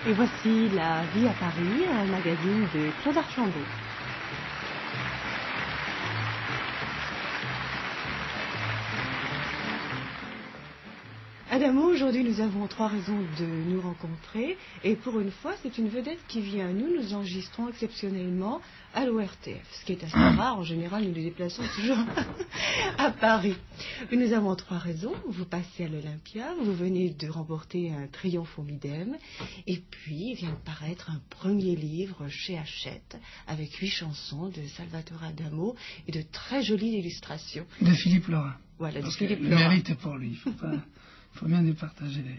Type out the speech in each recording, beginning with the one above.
Et voici La vie à Paris, un magazine de Claude Archambault. Adamo, aujourd'hui nous avons 3 raisons de nous rencontrer et pour une fois c'est une vedette qui vient à nous. Nous enregistrons exceptionnellement à l'ORTF, ce qui est assez rare. En général nous nous déplaçons toujours à Paris. Nous avons 3 raisons. Vous passez à l'Olympia, vous venez de remporter un triomphe au Midem et puis vient de paraître un premier livre chez Hachette avec 8 chansons de Salvatore Adamo et de très jolies illustrations. De Philippe Laurin. Voilà, parce de Philippe Laurin. Le mérite est pour lui, il faut bien départager les...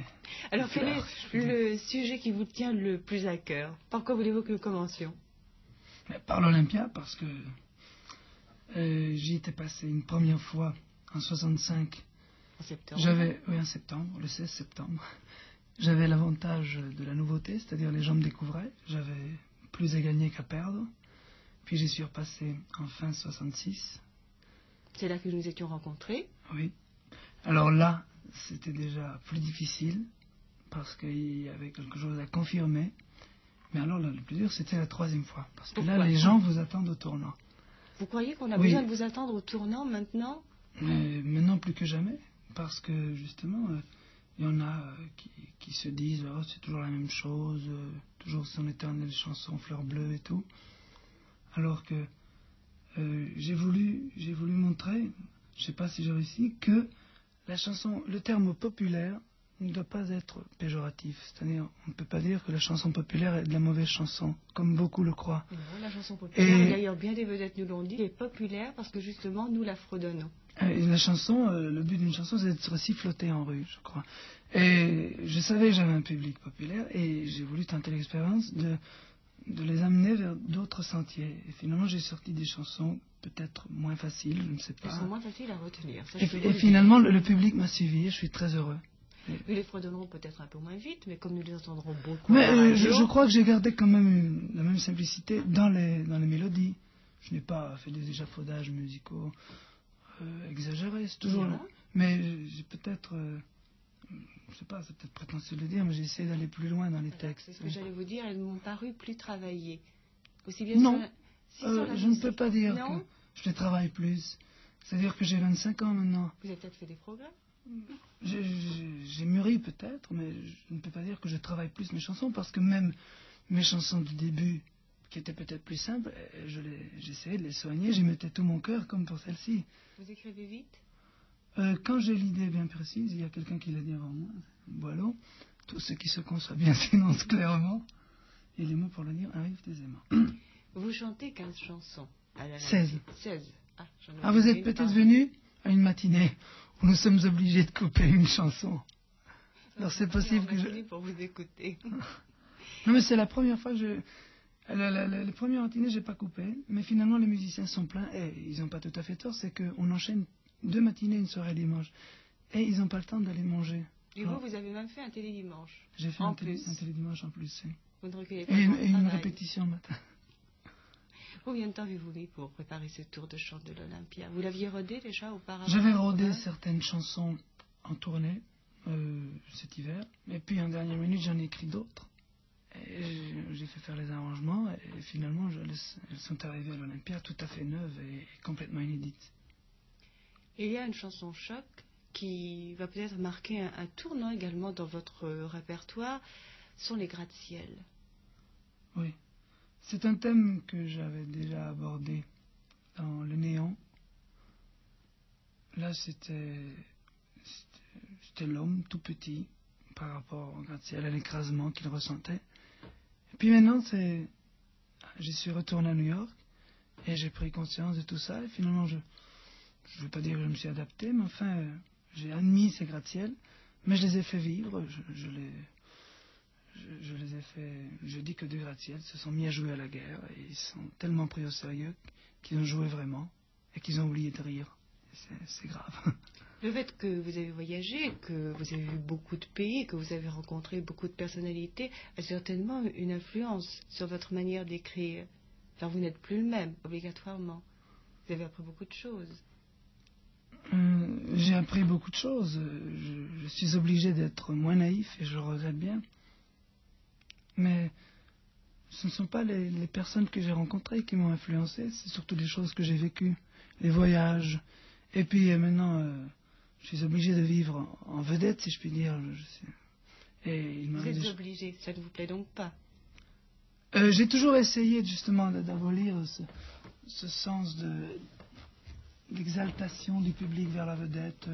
Alors, quel est le sujet qui vous tient le plus à cœur? Par quoi voulez-vous que nous commencions? Par l'Olympia, parce que j'y étais passé une première fois en 65. En septembre? Oui, en septembre, le 16 septembre. J'avais l'avantage de la nouveauté, c'est-à-dire les gens me découvraient. J'avais plus à gagner qu'à perdre. Puis j'y suis repassé en fin 66. C'est là que nous étions rencontrés? Oui. Alors là, c'était déjà plus difficile parce qu'il y avait quelque chose à confirmer. Mais alors là, le plus dur, c'était la 3e fois. Parce que Pourquoi? là, les gens vous attendent au tournant. Vous croyez qu'on a besoin de vous attendre au tournant maintenant? Mais maintenant plus que jamais. Parce que justement, il y en a qui se disent oh, c'est toujours la même chose, toujours son éternelle chanson fleur bleue et tout. Alors que j'ai voulu montrer, je ne sais pas si j'ai réussi, que la chanson, le terme populaire ne doit pas être péjoratif. C'est-à-dire, on ne peut pas dire que la chanson populaire est de la mauvaise chanson, comme beaucoup le croient. Non, la chanson populaire, et d'ailleurs bien des vedettes nous l'ont dit, elle est populaire parce que justement nous la fredonnons. Et la chanson, le but d'une chanson, c'est d'être sifflotée en rue, je crois. Et je savais que j'avais un public populaire et j'ai voulu tenter l'expérience de les amener vers d'autres sentiers. Et finalement, j'ai sorti des chansons peut-être moins faciles, je ne sais pas. Elles sont moins faciles à retenir. Ça, et finalement, le public m'a suivi et je suis très heureux. Nous les fredonnerons peut-être un peu moins vite, mais comme nous les entendrons beaucoup. Mais je crois que j'ai gardé quand même la même simplicité dans les mélodies. Je n'ai pas fait des échafaudages musicaux exagérés, c'est toujours là. Mais j'ai peut-être... je sais pas, c'est peut-être prétentieux de le dire, mais j'ai essayé d'aller plus loin dans les textes. C'est ce que j'allais vous dire, elles m'ont paru plus travaillées. Aussi bien non, je ne peux pas dire que je les travaille plus. C'est-à-dire que j'ai 25 ans maintenant. Vous avez peut-être fait des progrès? J'ai mûri peut-être, mais je ne peux pas dire que je travaille plus mes chansons, parce que même mes chansons du début, qui étaient peut-être plus simples, j'essayais de les soigner, j'y mettais tout mon cœur, comme pour celle-ci. Vous écrivez vite? Quand j'ai l'idée bien précise, il y a quelqu'un qui l'a dit avant moi, Boileau, tout ce qui se conçoit bien s'énonce clairement, et les mots pour le dire arrivent aisément. Vous chantez 15 chansons à la 16. 16. Vous êtes peut-être venu à une matinée où nous sommes obligés de couper une chanson. Alors c'est possible que je... pour vous écouter. Non, mais c'est la première fois que je... Les premières matinées, je n'ai pas coupé, mais finalement les musiciens sont pleins, et ils n'ont pas tout à fait tort, c'est qu'on enchaîne 2 matinées, une soirée dimanche, et ils n'ont pas le temps d'aller manger. Et vous avez même fait un télédimanche? J'ai fait un télédimanche en plus, oui. Vous ne recueillez pas et une répétition le matin. Combien de temps avez-vous mis pour préparer ce tour de chant de l'Olympia? Vous l'aviez rodé déjà auparavant? J'avais rodé certaines chansons en tournée cet hiver, et puis en dernière minute j'en ai écrit d'autres. J'ai fait faire les arrangements, et finalement elles sont arrivées à l'Olympia tout à fait neuves et complètement inédites. Et il y a une chanson choc qui va peut-être marquer un tournant également dans votre répertoire, sont les gratte-ciel. Oui. C'est un thème que j'avais déjà abordé dans Le Néant. Là, c'était l'homme tout petit par rapport au gratte-ciel, à l'écrasement qu'il ressentait. Et puis maintenant, j'y suis retourné à New York et j'ai pris conscience de tout ça. Et finalement, je ne veux pas dire que je me suis adapté, mais enfin, j'ai admis ces gratte-ciel, mais je les ai fait vivre. Je les ai fait, je dis que deux gratte-ciel se sont mis à jouer à la guerre et ils sont tellement pris au sérieux qu'ils ont joué vraiment et qu'ils ont oublié de rire. C'est grave. Le fait que vous avez voyagé, que vous avez vu beaucoup de pays, que vous avez rencontré beaucoup de personnalités, a certainement une influence sur votre manière d'écrire. Enfin, vous n'êtes plus le même, obligatoirement. Vous avez appris beaucoup de choses. J'ai appris beaucoup de choses. Je suis obligé d'être moins naïf et je le regrette bien. Mais ce ne sont pas les personnes que j'ai rencontrées qui m'ont influencé, c'est surtout des choses que j'ai vécues, les voyages. Et puis maintenant, je suis obligé de vivre en vedette, si je puis dire. Et Vous êtes obligé, ça ne vous plaît donc pas? J'ai toujours essayé justement d'abolir ce sens d'exaltation du public vers la vedette.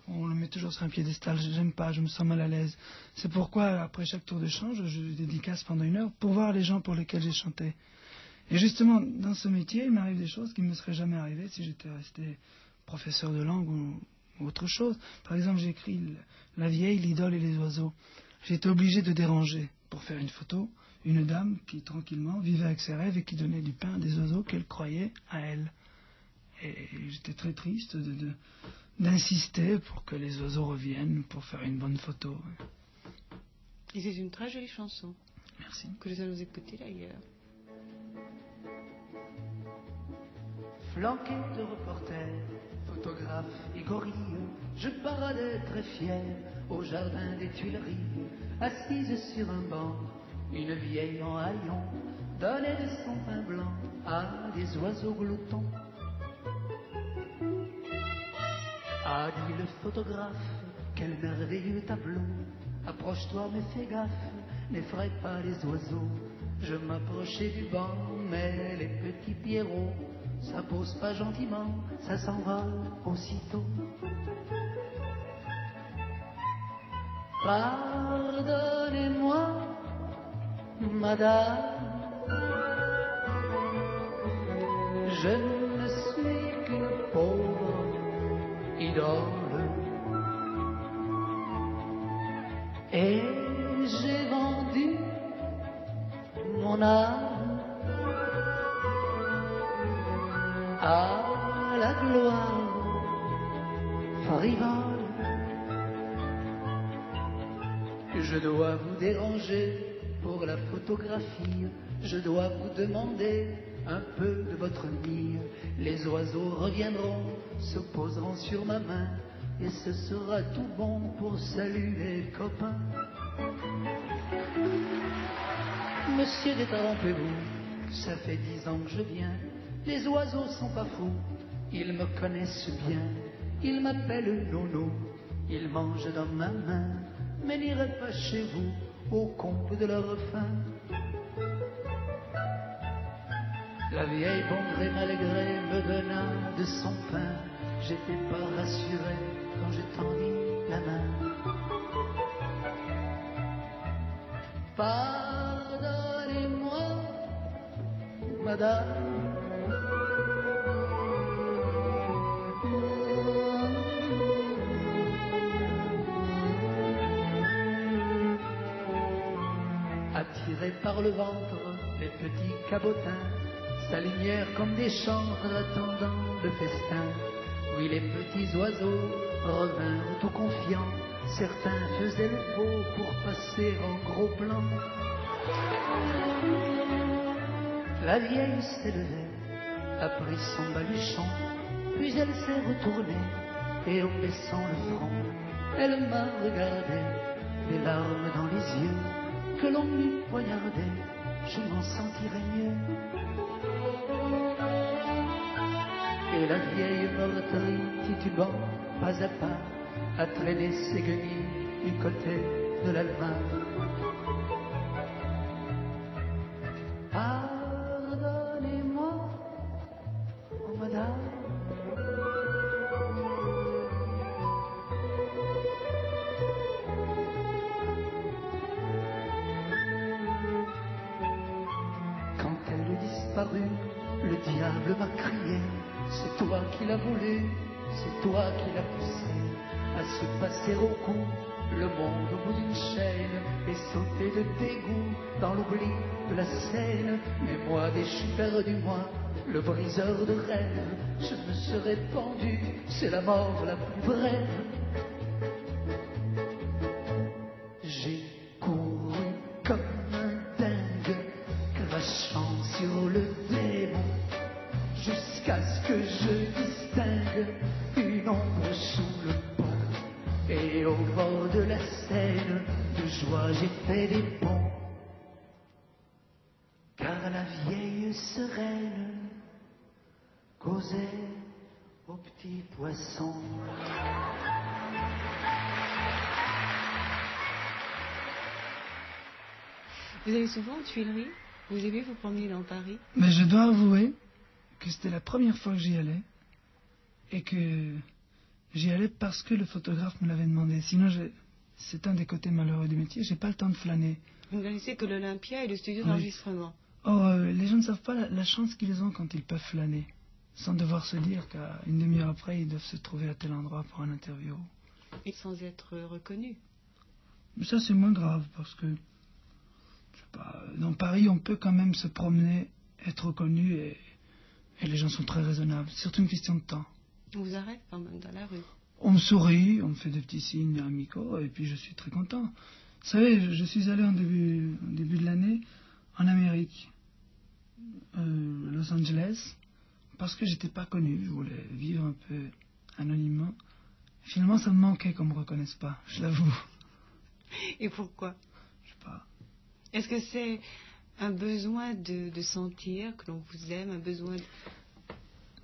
On le met toujours sur un piédestal, j'aime pas, je me sens mal à l'aise. C'est pourquoi, après chaque tour de chant, je dédicace pendant 1 heure pour voir les gens pour lesquels j'ai chanté. Et justement, dans ce métier, il m'arrive des choses qui ne me seraient jamais arrivées si j'étais resté professeur de langue ou autre chose. Par exemple, j'ai écrit La vieille, l'idole et les oiseaux. J'ai été obligé de déranger pour faire une photo une dame qui, tranquillement, vivait avec ses rêves et qui donnait du pain à des oiseaux qu'elle croyait à elle. Et j'étais très triste d'insister pour que les oiseaux reviennent pour faire une bonne photo. Et c'est une très jolie chanson. Merci. Que nous allons écouter d'ailleurs. Flanqué de reporters, photographes et gorilles, je paradais très fier au jardin des Tuileries, assise sur un banc, une vieille en haillons donnait de son pain blanc à des oiseaux gloutons. Ah, dit le photographe, quel merveilleux tableau, approche-toi mais fais gaffe, n'effraie pas les oiseaux. Je m'approchais du banc, mais les petits pierrots, ça pose pas gentiment, ça s'envole aussitôt. Pardonnez-moi, madame, je ne suis qu'une pauvre idole et j'ai vendu mon âme à la gloire frivole. Je dois vous déranger pour la photographie, je dois vous demander un peu de votre mire. Les oiseaux reviendront, se poseront sur ma main, et ce sera tout bon pour saluer les copains. Monsieur, détrompez-vous, ça fait 10 ans que je viens. Les oiseaux sont pas fous, ils me connaissent bien. Ils m'appellent Nono, ils mangent dans ma main, mais n'iraient pas chez vous au comble de leur faim. La vieille bon gré mal gré me donna de son pain. J'étais pas rassuré quand je tendis la main. Pardonnez-moi, madame, attirés par le ventre, les petits cabotins s'alignèrent comme des chantres attendant le festin. Oui, les petits oiseaux revinrent tout confiants. Certains faisaient le beau pour passer en gros plan. La vieille s'élevait, a pris son baluchon, puis elle s'est retournée et en baissant le front, elle m'a regardé, des larmes dans les yeux. Que l'on m'eût poignardé, je m'en sentirais mieux. Et la vieille meurtrie, titubant, pas à pas, a traîné ses guenilles du côté de l'Alma. Pardonnez-moi, oh madame, quand elle disparut, le diable m'a crié. C'est toi qui l'as voulu, c'est toi qui l'as poussé à se passer au cou, le monde au bout d'une chaîne, et sauter de dégoût dans l'oubli de la Seine. Mais moi, déchu perdu, moi, le briseur de rêve, je me serais pendu, c'est la mort la plus brève. J'ai couru comme un dingue, crachant sur le démon, jusqu'à ce que je distingue une ombre sous le pont. Et au bord de la Seine, de joie j'ai fait des ponts. mer, la vieille sereine causait aux petits poissons. Vous allez souvent aux Tuileries? Vous aimez vous promener dans Paris? Mais je dois avouer que c'était la première fois que j'y allais et que j'y allais parce que le photographe me l'avait demandé. Sinon, c'est un des côtés malheureux du métier, j'ai pas le temps de flâner. Vous ne connaissez que l'Olympia et le studio Oui. d'enregistrement. Or, les gens ne savent pas la chance qu'ils ont quand ils peuvent flâner, sans devoir se dire qu'à une demi-heure après, ils doivent se trouver à tel endroit pour un interview. Et sans être reconnus. Mais ça, c'est moins grave, parce que, je sais pas, dans Paris, on peut quand même se promener, être reconnu, et les gens sont très raisonnables. C'est surtout une question de temps. On vous arrête quand même dans la rue. On me sourit, on me fait des petits signes amicaux, et puis je suis très content. Vous savez, je suis allé au début de l'année en Amérique, Los Angeles, parce que j'étais pas connu, je voulais vivre un peu anonymement. Finalement, ça me manquait qu'on me reconnaisse pas, je l'avoue. Et pourquoi? Je sais pas. Est-ce que c'est un besoin de sentir que l'on vous aime, un besoin de...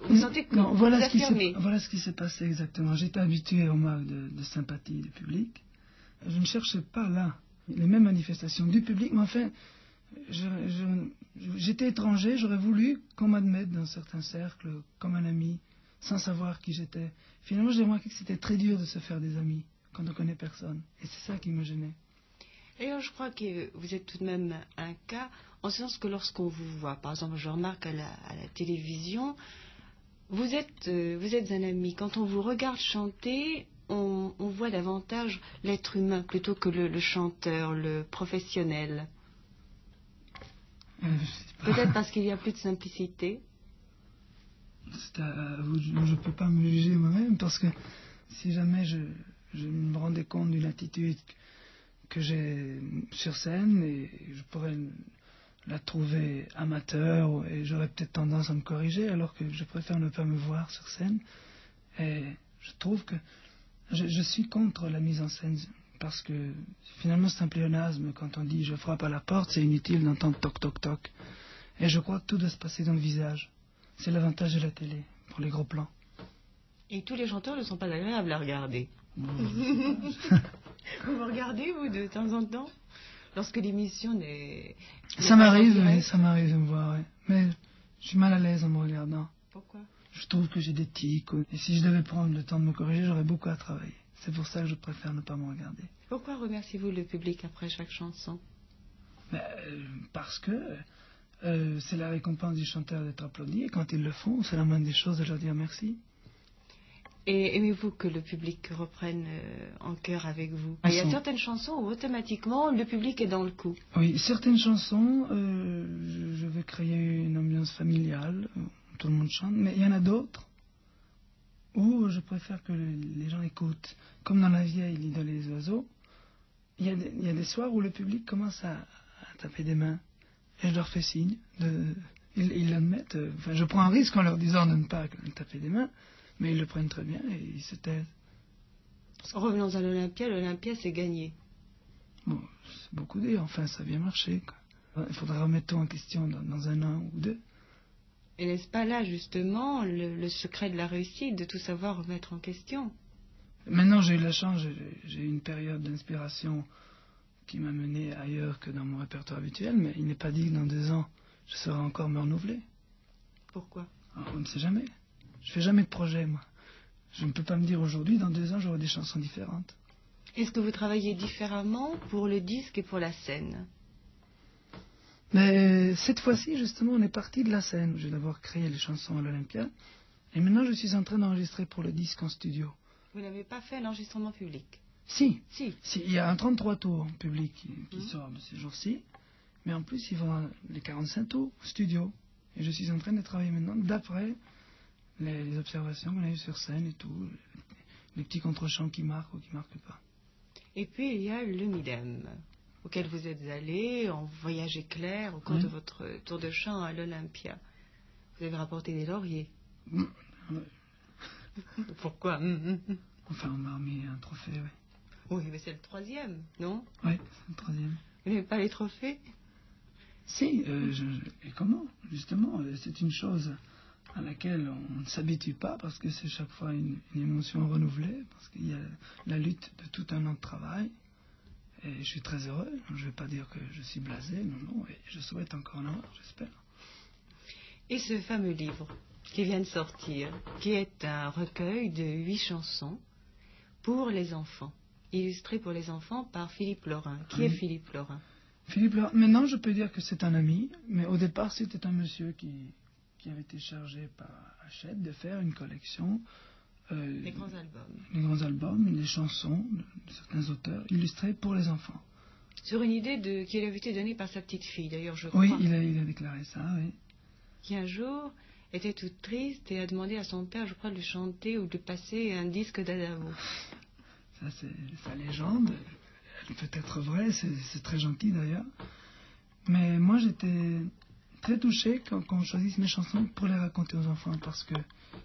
Vous sentez que Non, vous voilà affirmez? Voilà ce qui s'est passé exactement. J'étais habitué aux marques de sympathie du public. Je ne cherchais pas là les mêmes manifestations du public, mais enfin, j'étais étranger, j'aurais voulu qu'on m'admette dans certains cercles comme un ami, sans savoir qui j'étais. Finalement, j'ai remarqué que c'était très dur de se faire des amis quand on connaît personne. Et c'est ça qui me gênait. D'ailleurs, je crois que vous êtes tout de même un cas, en ce sens que lorsqu'on vous voit, par exemple, je remarque à la télévision, vous êtes un ami. Quand on vous regarde chanter, on voit davantage l'être humain plutôt que le chanteur, le professionnel. Peut-être parce qu'il y a plus de simplicité. C'est à vous, je ne peux pas me juger moi-même, parce que si jamais je me rendais compte d'une attitude que j'ai sur scène, et je pourrais la trouver amateur, et j'aurais peut-être tendance à me corriger, alors que je préfère ne pas me voir sur scène. Et je trouve que je suis contre la mise en scène, parce que finalement c'est un pléonasme. Quand on dit je frappe à la porte, c'est inutile d'entendre toc toc toc. Et je crois que tout doit se passer dans le visage. C'est l'avantage de la télé, pour les gros plans. Et tous les chanteurs ne sont pas agréables à regarder. Vous me regardez, vous, de temps en temps? Lorsque l'émission n'est... Ça m'arrive, oui, ça m'arrive de me voir, oui. Mais je suis mal à l'aise en me regardant. Pourquoi? Je trouve que j'ai des tics. Et si je devais prendre le temps de me corriger, j'aurais beaucoup à travailler. C'est pour ça que je préfère ne pas me regarder. Pourquoi remerciez-vous le public après chaque chanson? Parce que c'est la récompense du chanteur d'être applaudi. Et quand ils le font, c'est la moindre des choses de leur dire merci. Et aimez-vous que le public reprenne en chœur avec vous? Il y a certaines chansons où automatiquement le public est dans le coup. Oui, certaines chansons, je veux créer une ambiance familiale, où tout le monde chante, mais il y en a d'autres où je préfère que les gens écoutent. Comme dans La vieille, l'idole et les oiseaux, il y a des soirs où le public commence à taper des mains, et je leur fais signe. Ils l'admettent. Enfin, je prends un risque en leur disant de ne pas taper des mains, mais ils le prennent très bien et ils se taisent. Revenons à l'Olympia. L'Olympia, c'est gagné. Bon, c'est beaucoup dire. Enfin, ça a bien marché, quoi. Il faudra remettre tout en question dans un an ou deux. Et n'est-ce pas là, justement, le secret de la réussite, de tout savoir remettre en question? Maintenant, j'ai eu la chance, j'ai eu une période d'inspiration qui m'a mené ailleurs que dans mon répertoire habituel, mais il n'est pas dit que dans 2 ans, je saurai encore me renouveler. Pourquoi? On ne sait jamais. Je fais jamais de projet, moi. Je ne peux pas me dire aujourd'hui, dans 2 ans, j'aurai des chansons différentes. Est-ce que vous travaillez différemment pour le disque et pour la scène? Mais cette fois-ci, justement, on est parti de la scène. J'ai d'abord créé les chansons à l'Olympia, et maintenant je suis en train d'enregistrer pour le disque en studio. Vous n'avez pas fait un enregistrement public? Si, Si. Il y a un 33 tours public qui sort de ces jours-ci, mais en plus, ils vont les 45 tours studio. Et je suis en train de travailler maintenant d'après les observations qu'on a eues sur scène et tout, les petits contre-champs qui marquent ou qui ne marquent pas. Et puis il y a le Midem, auquel vous êtes allé en voyage éclair au cours de votre tour de chant à l'Olympia. Vous avez rapporté des lauriers. Pourquoi? Enfin, on m'a remis un trophée, oui. Oui, mais c'est le 3e, non? Oui, c'est le 3e. Vous n'avez pas les trophées? Si, et comment? Justement, c'est une chose à laquelle on ne s'habitue pas parce que c'est chaque fois une émotion renouvelée, parce qu'il y a la lutte de tout un an de travail. Et je suis très heureux. Je ne vais pas dire que je suis blasé, non, et je souhaite encore en avoir, j'espère. Et ce fameux livre qui vient de sortir, qui est un recueil de 8 chansons pour les enfants, illustré pour les enfants par Philippe Laurin. Qui est Philippe Laurin? Philippe Laurin, maintenant je peux dire que c'est un ami, mais au départ c'était un monsieur qui avait été chargé par Hachette de faire une collection. Les grands albums. Les grands albums, les chansons de certains auteurs illustrés pour les enfants. Sur une idée qui lui avait été donnée par sa petite fille, d'ailleurs, je crois. Oui, il a déclaré ça, oui. Qui un jour était toute triste et a demandé à son père, je crois, de lui chanter ou de passer un disque d'Adamo. Ça, c'est sa légende. Elle peut être vraie, c'est très gentil d'ailleurs. Mais moi, j'étais très touché quand on choisisse mes chansons pour les raconter aux enfants, parce que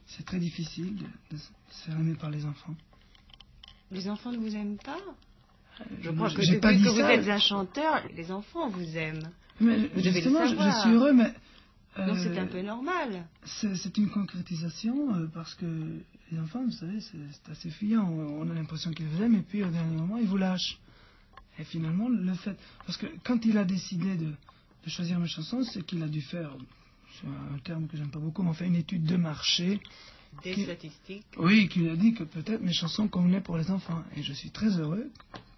c'est très difficile de se faire aimer par les enfants. Les enfants ne vous aiment pas? Je crois que j'ai depuis pas dit que vous ça. êtes un chanteur, les enfants vous aiment. Mais Vous devez justement, le je savoir. suis heureux, mais... Donc c'est un peu normal. C'est une concrétisation, parce que les enfants, vous savez, c'est assez fuyant. On a l'impression qu'ils vous aiment, et puis au dernier moment, ils vous lâchent. Et finalement, le fait... Parce que quand il a décidé de choisir mes chansons, c'est qu'il a dû faire, c'est un terme que j'aime pas beaucoup, mais enfin une étude de marché. Des statistiques. Oui, qui a dit que peut-être mes chansons convenaient pour les enfants. Et je suis très heureux,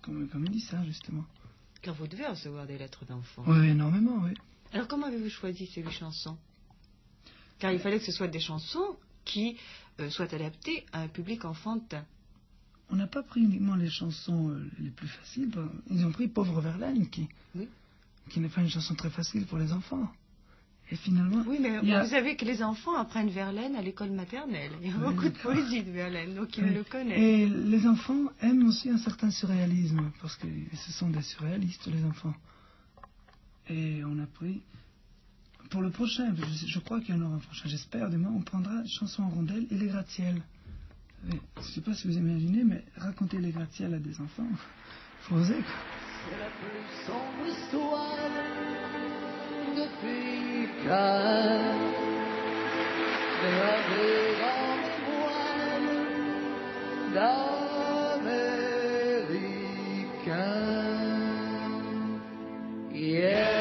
comme il dit ça, justement. Car vous devez recevoir des lettres d'enfants. Oui, énormément, oui. Alors comment avez-vous choisi ces 8 chansons? Car il fallait que ce soit des chansons qui soient adaptées à un public enfantin. On n'a pas pris uniquement les chansons les plus faciles. Ils ont pris Pauvre Verlaine, qui n'est pas une chanson très facile pour les enfants. Et finalement... Oui, mais vous savez que les enfants apprennent Verlaine à l'école maternelle. Il y a beaucoup de poésie de Verlaine, donc ils le connaissent. Et les enfants aiment aussi un certain surréalisme, parce que ce sont des surréalistes, les enfants. Et on a pris... Pour le prochain, je crois qu'il y en aura un prochain, j'espère, demain, on prendra Chansons en rondelles et les gratte-ciels. Je ne sais pas si vous imaginez, mais raconter les gratte-ciels à des enfants, il faut oser. C'est la plus sombre histoire depuis qu'un gravé dans les voiles d'Américains. Yeah.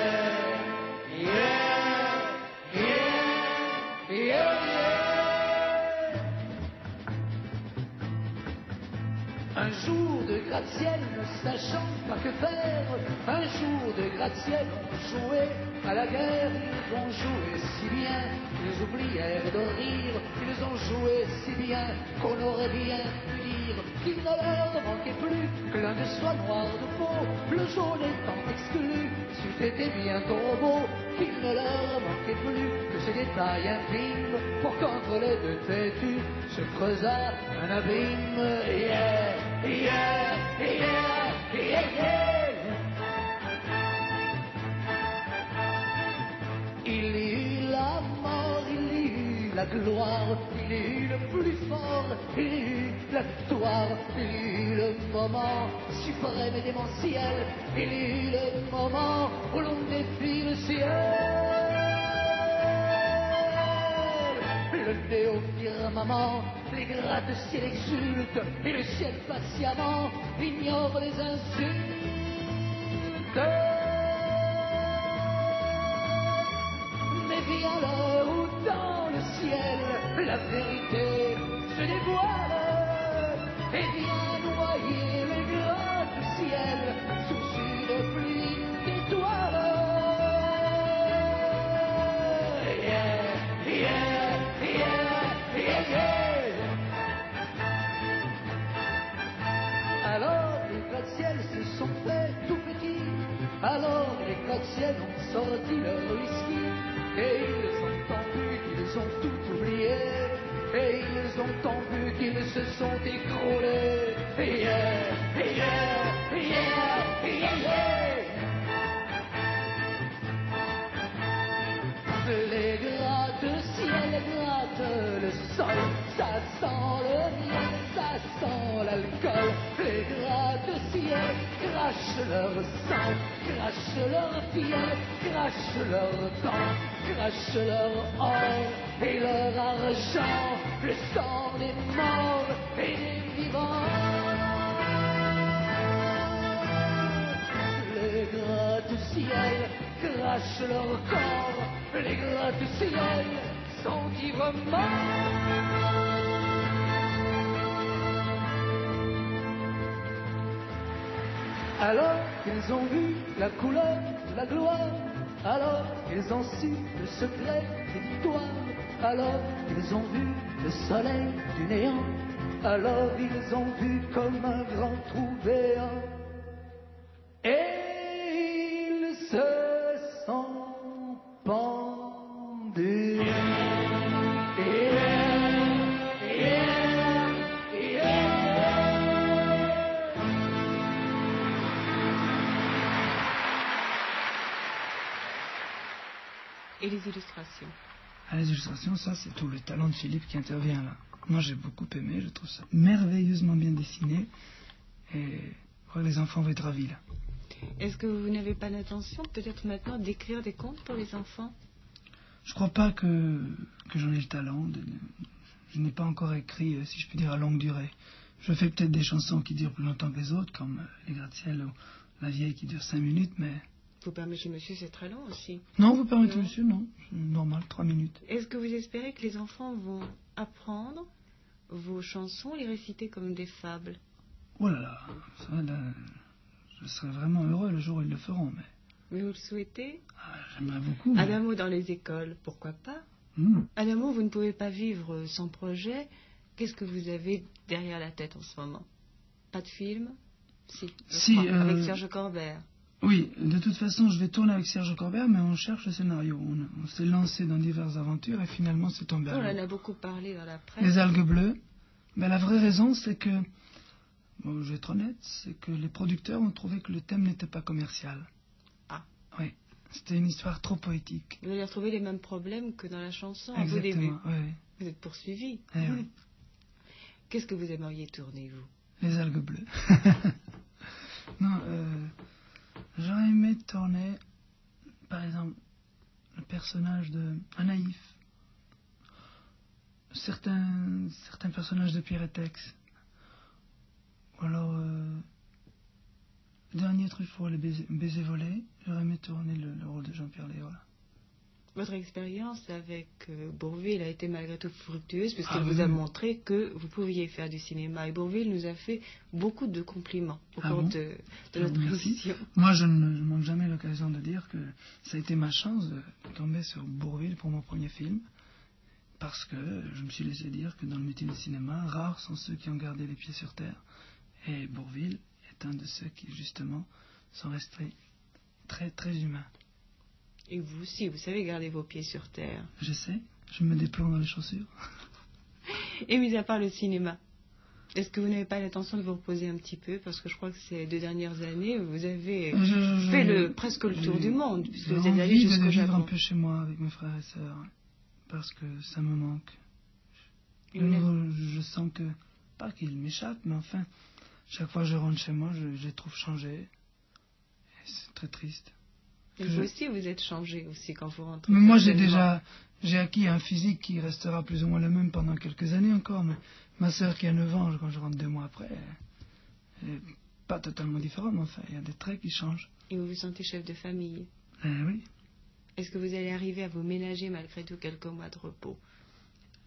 Un jour de gratte-ciel, ne sachant pas que faire, un jour de gratte-ciel, on jouait à la guerre. Ils ont joué si bien, ils oublièrent de rire. Ils ont joué si bien qu'on aurait bien pu dire qu'il ne leur manquait plus que l'un de soit noir de peau, le jaune étant exclu. C'eût été bien trop beau qu'il ne leur manquait plus que ces détails infimes pour qu'entre les deux têtus se creusât un abîme. Yeah, yeah, yeah, yeah, yeah. Il y eut la mort, il y eut la gloire, il y eut le plus fort, il y eut la victoire, il y eut le moment suprême et démentiel, il y eut le moment où l'on défie le ciel. Le nez au firmament, les gratte-ciel exultent, et le ciel patiemment ignore les insultes. Mais vient l'heure où dans le ciel la vérité se dévoile et vient noyer les gratte-ciel sous une pluie d'étoiles. Yeah, yeah, yeah, yeah, yeah. Alors les gratte-ciel se sont faits tout petits, alors les gratte-ciel ont sorti leur whisky. Et ils ont tant vu qu'ils ont tout oublié, et ils ont tant vu qu'ils se sont écroulés. Yeah, yeah, yeah, yeah, yeah. Les gratte-ciel, gratte le sol, ça sent le miel, ça sent l'alcool. Les gratte-ciel crachent leur sang, crachent leur fiel, crachent leur temps, crachent leur or et leur argent, le sang des morts et des vivants. Les gratte-ciel crachent leur corps, les gratte-ciel sont ivrements. Alors qu'ils ont vu la couleur de la gloire, alors qu'ils ont su le secret des victoires, alors qu'ils ont vu le soleil du néant, alors ils ont vu comme un grand trou béant. Et ils se sont pendus. Et les illustrations? Les illustrations, ça c'est tout le talent de Philippe qui intervient là. Moi j'ai beaucoup aimé, je trouve ça merveilleusement bien dessiné. Et les enfants vont être ravis là. Est-ce que vous n'avez pas l'intention, peut-être maintenant, d'écrire des contes pour les enfants? Je crois pas que j'en ai le talent. Je n'ai pas encore écrit, si je puis dire, à longue durée. Je fais peut-être des chansons qui durent plus longtemps que les autres, comme Les Gratte-Ciel ou La Vieille qui dure 5 minutes, mais... Vous permettez, monsieur, c'est très long aussi. Non, vous permettez, Non. monsieur, non. C'est normal, 3 minutes. Est-ce que vous espérez que les enfants vont apprendre vos chansons, les réciter comme des fables? Oh là là, ça, là, je serais vraiment heureux le jour où ils le feront, mais... Mais vous le souhaitez? J'aimerais beaucoup. À Mais... l'amour dans les écoles, pourquoi pas? À l'amour, vous ne pouvez pas vivre sans projet. Qu'est-ce que vous avez derrière la tête en ce moment? Pas de film? Si, avec Serge Corbert. Oui, de toute façon, je vais tourner avec Serge Corbert, mais on cherche le scénario. On s'est lancé dans diverses aventures et finalement c'est tombé à l'eau. On en a beaucoup parlé dans la presse. Les algues bleues. Mais la vraie raison, c'est que, bon, je vais être honnête, c'est que les producteurs ont trouvé que le thème n'était pas commercial. Ah. Oui, c'était une histoire trop poétique. Vous allez retrouver les mêmes problèmes que dans la chanson au Exactement, début. oui. Vous êtes poursuivi. Oui. Qu'est-ce que vous aimeriez tourner, vous? Les algues bleues. Non, j'aurais aimé tourner, par exemple, le personnage de Anaïf. Certains personnages de Pierre et Tex. Ou alors, le dernier truc pour les baisers volés, j'aurais aimé tourner le rôle de Jean-Pierre Léola. Votre expérience avec Bourvil a été malgré tout fructueuse, puisqu'il Ah, vous oui. a montré que vous pouviez faire du cinéma. Et Bourvil nous a fait beaucoup de compliments au Ah cours bon de notre Merci. émission. Moi, je ne manque jamais l'occasion de dire que ça a été ma chance de tomber sur Bourvil pour mon premier film. Parce que je me suis laissé dire que dans le métier du cinéma, rares sont ceux qui ont gardé les pieds sur terre. Et Bourvil est un de ceux qui, justement, sont restés très, très humains. Et vous aussi, vous savez garder vos pieds sur terre. J'essaie, je me déploie dans les chaussures. Et mis à part le cinéma, est-ce que vous n'avez pas l'intention de vous reposer un petit peu? Parce que je crois que ces 2 dernières années, vous avez fait presque le tour du monde, puisque vous êtes allé J'ai envie jusqu'au de vivre Japon. un peu chez moi avec mes frères et sœurs, parce que ça me manque. Et De vous nouveau, je sens que, pas qu'il m'échappe, mais enfin, chaque fois que je rentre chez moi, je les trouve changés. Et c'est très triste. Et vous aussi, vous êtes changé aussi quand vous rentrez. Mais moi, certainement. j'ai acquis un physique qui restera plus ou moins le même pendant quelques années encore. Mais ma sœur qui a 9 ans, quand je rentre 2 mois après, elle est pas totalement différente, mais enfin, il y a des traits qui changent. Et vous vous sentez chef de famille. Oui. Est-ce que vous allez arriver à vous ménager malgré tout quelques mois de repos?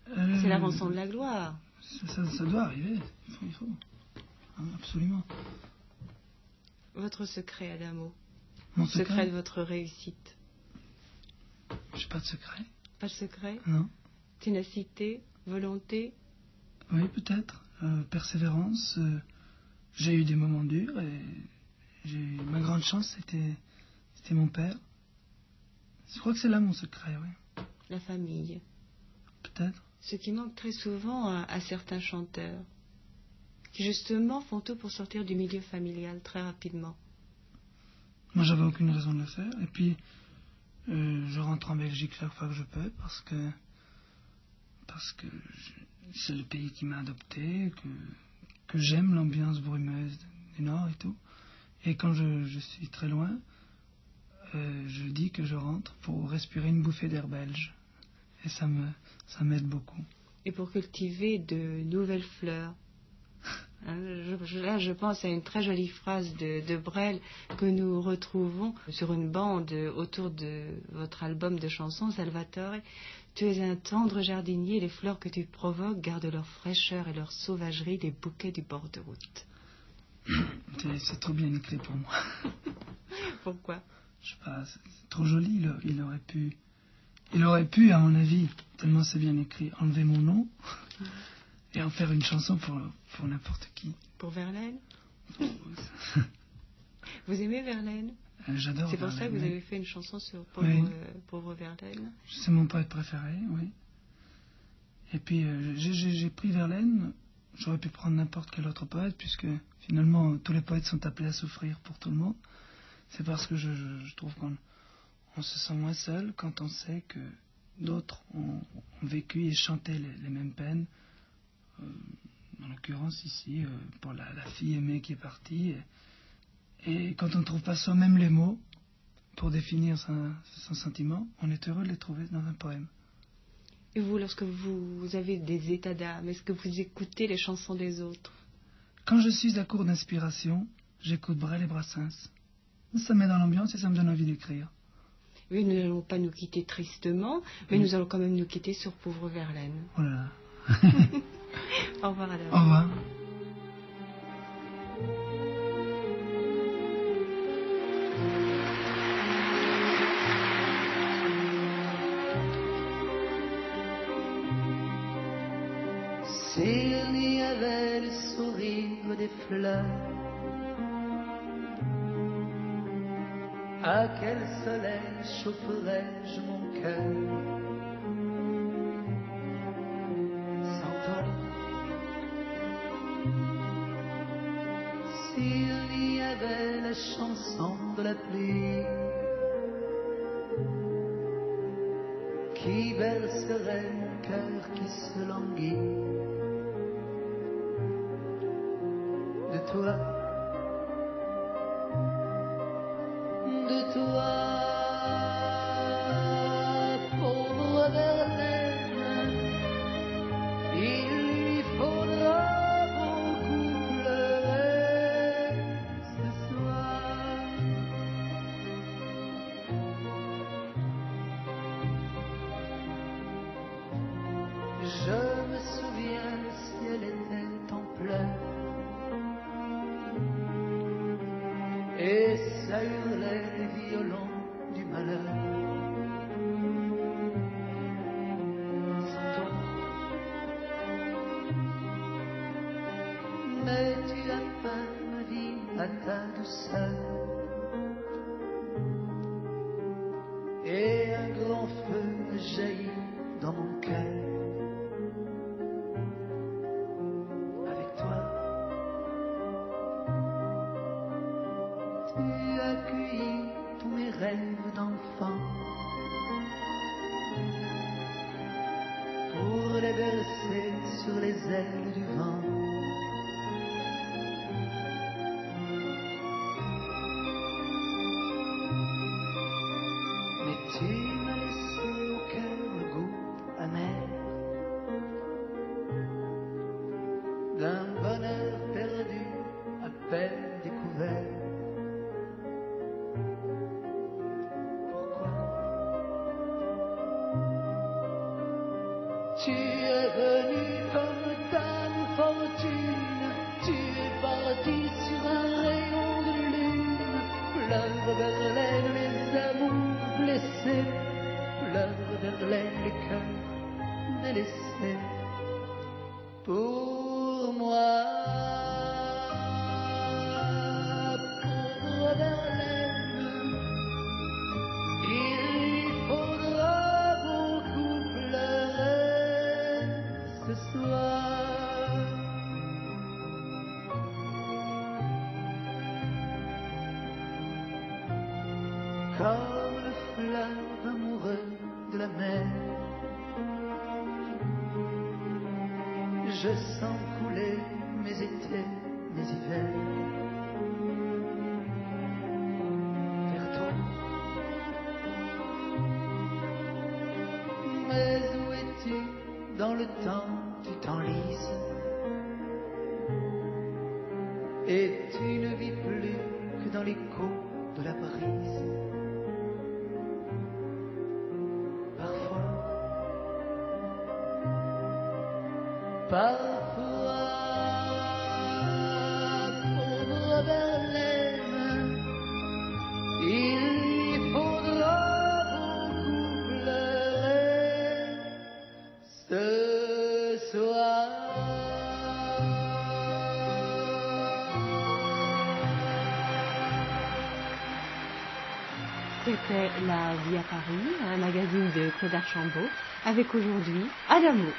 C'est la rançon de la gloire. Ça doit arriver. Il faut. Hein, absolument. Votre secret, Adamo. Mon Secret de votre réussite. J'ai pas de secret. Pas de secret? Non. Ténacité, volonté? Oui, peut-être. Persévérance. J'ai eu des moments durs et ma grande chance, c'était mon père. Je crois que c'est là mon secret, oui. La famille. Peut-être. Ce qui manque très souvent à certains chanteurs, qui justement font tout pour sortir du milieu familial très rapidement. Moi, j'avais aucune raison de le faire. Et puis, je rentre en Belgique chaque fois que je peux parce que c'est le pays qui m'a adopté, que j'aime l'ambiance brumeuse du Nord et tout. Et quand je suis très loin, je dis que je rentre pour respirer une bouffée d'air belge. Et ça m'aide beaucoup. Et pour cultiver de nouvelles fleurs. Là, je pense à une très jolie phrase de Brel que nous retrouvons sur une bande autour de votre album de chansons, Salvatore. Tu es un tendre jardinier, les fleurs que tu provoques gardent leur fraîcheur et leur sauvagerie des bouquets du bord de route. C'est trop bien écrit pour moi. Pourquoi? Je sais pas, c'est trop joli. Il aurait pu, à mon avis, tellement c'est bien écrit, enlever mon nom et en faire une chanson pour n'importe qui. Pour Verlaine? Vous aimez Verlaine? J'adore Verlaine. C'est pour ça que vous avez fait une chanson sur Pauvre Verlaine? C'est mon poète préféré, oui. Et puis j'ai pris Verlaine. J'aurais pu prendre n'importe quel autre poète, puisque finalement tous les poètes sont appelés à souffrir pour tout le monde. C'est parce que je trouve qu'on se sent moins seul quand on sait que d'autres ont vécu et chanté les mêmes peines. En l'occurrence ici, pour la fille aimée qui est partie. Et quand on ne trouve pas soi-même les mots pour définir son sentiment, on est heureux de les trouver dans un poème. Et vous, lorsque vous avez des états d'âme, est-ce que vous écoutez les chansons des autres? Quand je suis à court d'inspiration, j'écoute Brel et Brassens. Ça me met dans l'ambiance et ça me donne envie d'écrire. Oui, nous n'allons pas nous quitter tristement, mais nous allons quand même nous quitter sur Pauvre Verlaine. Oh là là. Au revoir alors. Au revoir. S'il y avait le sourire des fleurs, à quel soleil chaufferais-je mon cœur? Sans toi. S'il y avait la chanson de la pluie qui bercerait mon cœur qui se languit, de toi, pauvre Verlaine, il lui faudra beaucoup pleurer ce soir. Je me souviens, le ciel était en pleurs et ça hurlait les violons du malheur. Sans toi. Mais tu as peint ma vie à ta douceur et un grand feu jaillit dans mon cœur. Avec toi, tu as cueilli tous mes rêves d'enfant pour les bercer sur les ailes du vent. Mais tu m'as laissé au cœur le goût amer d'un bonheur perdu, à peine découvert. Tu es venu comme dame fortune, tu es parti sur un rayon de lune. Pleure Verlaine les amours blessés, pleure Verlaine les cœurs délaissés. Pour moi, pauvre Verlaine, il lui faudra beaucoup pleurer ce soir. Comme le fleuve amoureux de la mer, je sens couler mes étés, mes hivers vers toi. Mais où es-tu dans le temps, tu t'enlises et tu ne vis plus que dans l'écho de la brise. Parfois, pauvre Verlaine, il faudra beaucoup pleurer ce soir. C'était La Vie à Paris, un magazine de Claude Archambault, avec aujourd'hui Adamo.